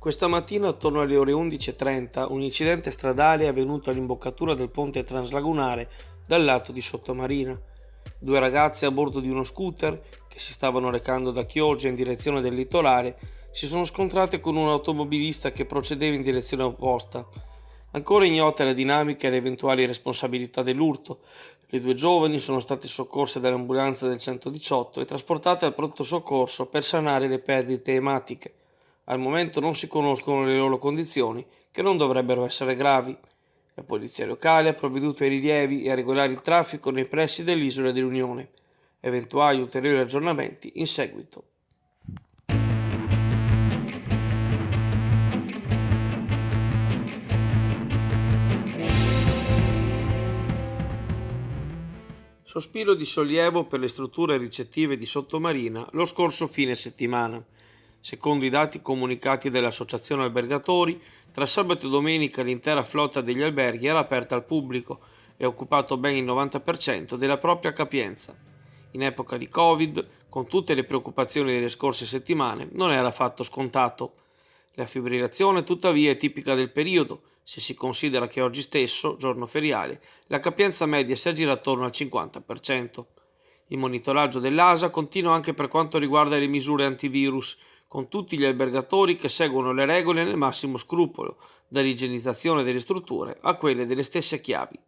Questa mattina, attorno alle ore 11:30, un incidente stradale è avvenuto all'imboccatura del ponte translagunare dal lato di Sottomarina. Due ragazzi a bordo di uno scooter, che si stavano recando da Chioggia in direzione del litorale, si sono scontrate con un automobilista che procedeva in direzione opposta. Ancora ignota la dinamica e le eventuali responsabilità dell'urto, le due giovani sono state soccorse dall'ambulanza del 118 e trasportate al pronto soccorso per sanare le perdite ematiche. Al momento non si conoscono le loro condizioni, che non dovrebbero essere gravi. La polizia locale ha provveduto ai rilievi e a regolare il traffico nei pressi dell'isola dell'Unione. Eventuali ulteriori aggiornamenti in seguito. Sospiro di sollievo per le strutture ricettive di Sottomarina lo scorso fine settimana. Secondo i dati comunicati dall'Associazione Albergatori, tra sabato e domenica l'intera flotta degli alberghi era aperta al pubblico e ha occupato ben il 90% della propria capienza. In epoca di Covid, con tutte le preoccupazioni delle scorse settimane, non era affatto scontato. La fibrillazione tuttavia è tipica del periodo, se si considera che oggi stesso, giorno feriale, la capienza media si aggira attorno al 50%. Il monitoraggio dell'ASA continua anche per quanto riguarda le misure antivirus, con tutti gli albergatori che seguono le regole nel massimo scrupolo, dall'igienizzazione delle strutture a quelle delle stesse chiavi.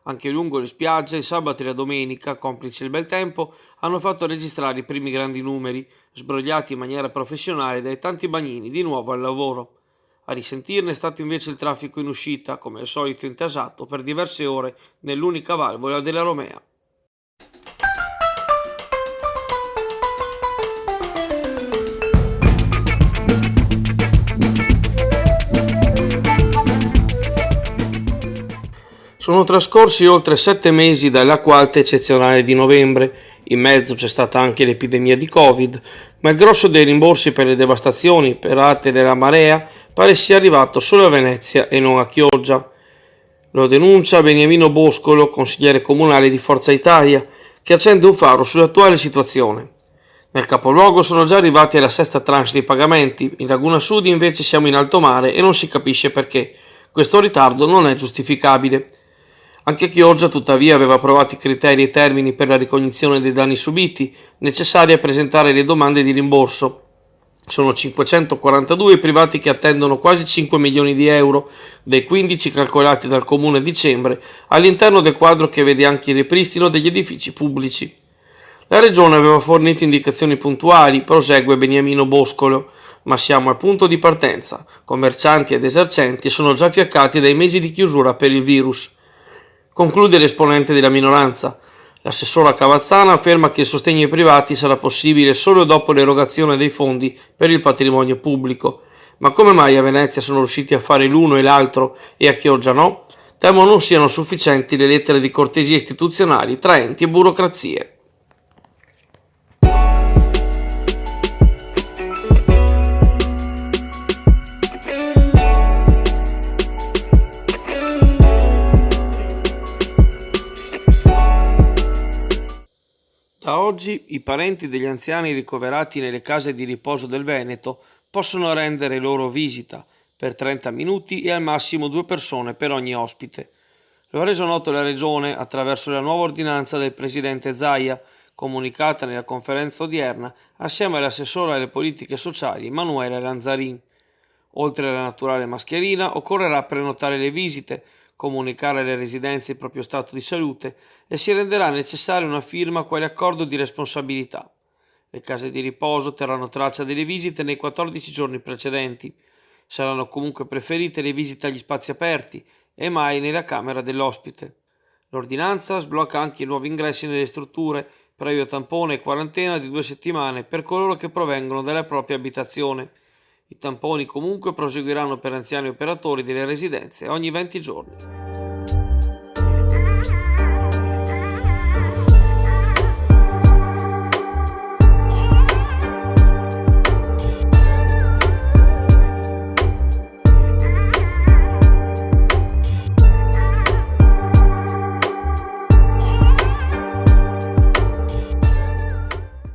Anche lungo le spiagge, il sabato e la domenica, complice il bel tempo, hanno fatto registrare i primi grandi numeri, sbrogliati in maniera professionale dai tanti bagnini di nuovo al lavoro. A risentirne è stato invece il traffico in uscita, come al solito intasato per diverse ore nell'unica valvola della Romea. Sono trascorsi oltre 7 mesi dall'acqua alta eccezionale di novembre. In mezzo c'è stata anche l'epidemia di Covid, ma il grosso dei rimborsi per le devastazioni perate della marea pare sia arrivato solo a Venezia e non a Chioggia. Lo denuncia Beniamino Boscolo, consigliere comunale di Forza Italia, che accende un faro sull'attuale situazione. Nel capoluogo sono già arrivati alla sesta tranche dei pagamenti, in Laguna Sud invece siamo in alto mare e non si capisce perché. Questo ritardo non è giustificabile. Anche Chioggia, tuttavia, aveva approvato i criteri e termini per la ricognizione dei danni subiti, necessari a presentare le domande di rimborso. Sono 542 i privati che attendono quasi 5 milioni di euro, dei 15 calcolati dal Comune a dicembre, all'interno del quadro che vede anche il ripristino degli edifici pubblici. La Regione aveva fornito indicazioni puntuali, prosegue Beniamino Boscolo, ma siamo al punto di partenza. Commercianti ed esercenti sono già fiaccati dai mesi di chiusura per il virus. Conclude l'esponente della minoranza. L'assessora Cavazzana afferma che il sostegno ai privati sarà possibile solo dopo l'erogazione dei fondi per il patrimonio pubblico. Ma come mai a Venezia sono riusciti a fare l'uno e l'altro e a Chioggia no? Temo non siano sufficienti le lettere di cortesia istituzionali tra enti e burocrazie. Da oggi i parenti degli anziani ricoverati nelle case di riposo del Veneto possono rendere loro visita per 30 minuti e al massimo 2 persone per ogni ospite. Lo ha reso noto la Regione attraverso la nuova ordinanza del presidente Zaia, comunicata nella conferenza odierna assieme all'assessore alle politiche sociali Manuela Lanzarin. Oltre alla naturale mascherina, occorrerà prenotare le visite, comunicare alle residenze il proprio stato di salute e si renderà necessaria una firma quale accordo di responsabilità. Le case di riposo terranno traccia delle visite nei 14 giorni precedenti. Saranno comunque preferite le visite agli spazi aperti e mai nella camera dell'ospite. L'ordinanza sblocca anche i nuovi ingressi nelle strutture, previo tampone e quarantena di 2 settimane per coloro che provengono dalla propria abitazione. I tamponi comunque proseguiranno per anziani operatori delle residenze ogni 20 giorni.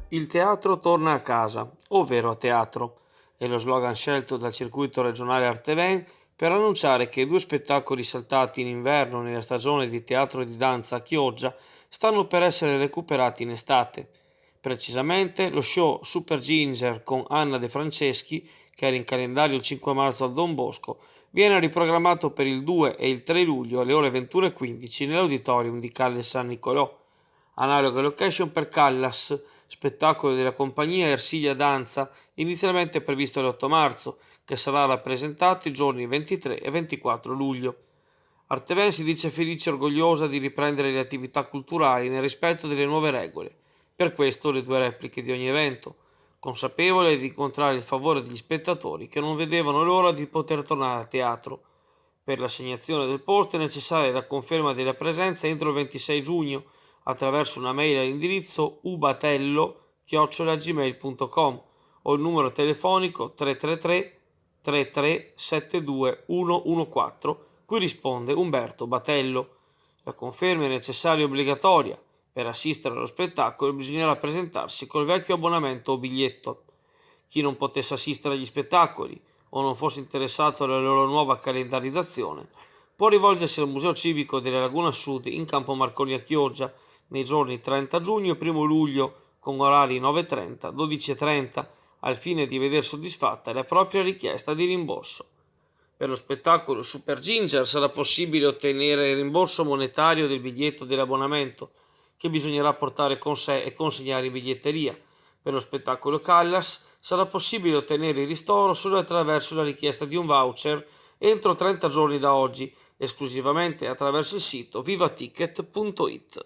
Il teatro torna a casa, ovvero a teatro. è lo slogan scelto dal circuito regionale Arteven per annunciare che 2 spettacoli saltati in inverno nella stagione di teatro e di danza a Chioggia stanno per essere recuperati in estate. Precisamente lo show Super Ginger con Anna De Franceschi, che era in calendario il 5 marzo al Don Bosco, viene riprogrammato per il 2 e il 3 luglio alle ore 21:15 nell'auditorium di Calle San Nicolò. Analoga location per Callas, spettacolo della compagnia Ersilia Danza, inizialmente previsto l'8 marzo, che sarà rappresentato i giorni 23 e 24 luglio. Arteven si dice felice e orgogliosa di riprendere le attività culturali nel rispetto delle nuove regole, per questo le 2 repliche di ogni evento, consapevole di incontrare il favore degli spettatori che non vedevano l'ora di poter tornare a teatro. Per l'assegnazione del posto è necessaria la conferma della presenza entro il 26 giugno attraverso una mail all'indirizzo ubatello@gmail.com o il numero telefonico 333 3372 114, cui risponde Umberto Batello. La conferma è necessaria e obbligatoria. Per assistere allo spettacolo bisognerà presentarsi col vecchio abbonamento o biglietto. Chi non potesse assistere agli spettacoli o non fosse interessato alla loro nuova calendarizzazione può rivolgersi al Museo Civico della Laguna Sud in Campo Marconi a Chioggia nei giorni 30 giugno e 1 luglio con orari 9:30, 12:30 al fine di veder soddisfatta la propria richiesta di rimborso. Per lo spettacolo Super Ginger sarà possibile ottenere il rimborso monetario del biglietto dell'abbonamento, che bisognerà portare con sé e consegnare in biglietteria. Per lo spettacolo Callas sarà possibile ottenere il ristoro solo attraverso la richiesta di un voucher entro 30 giorni da oggi, esclusivamente attraverso il sito vivaticket.it.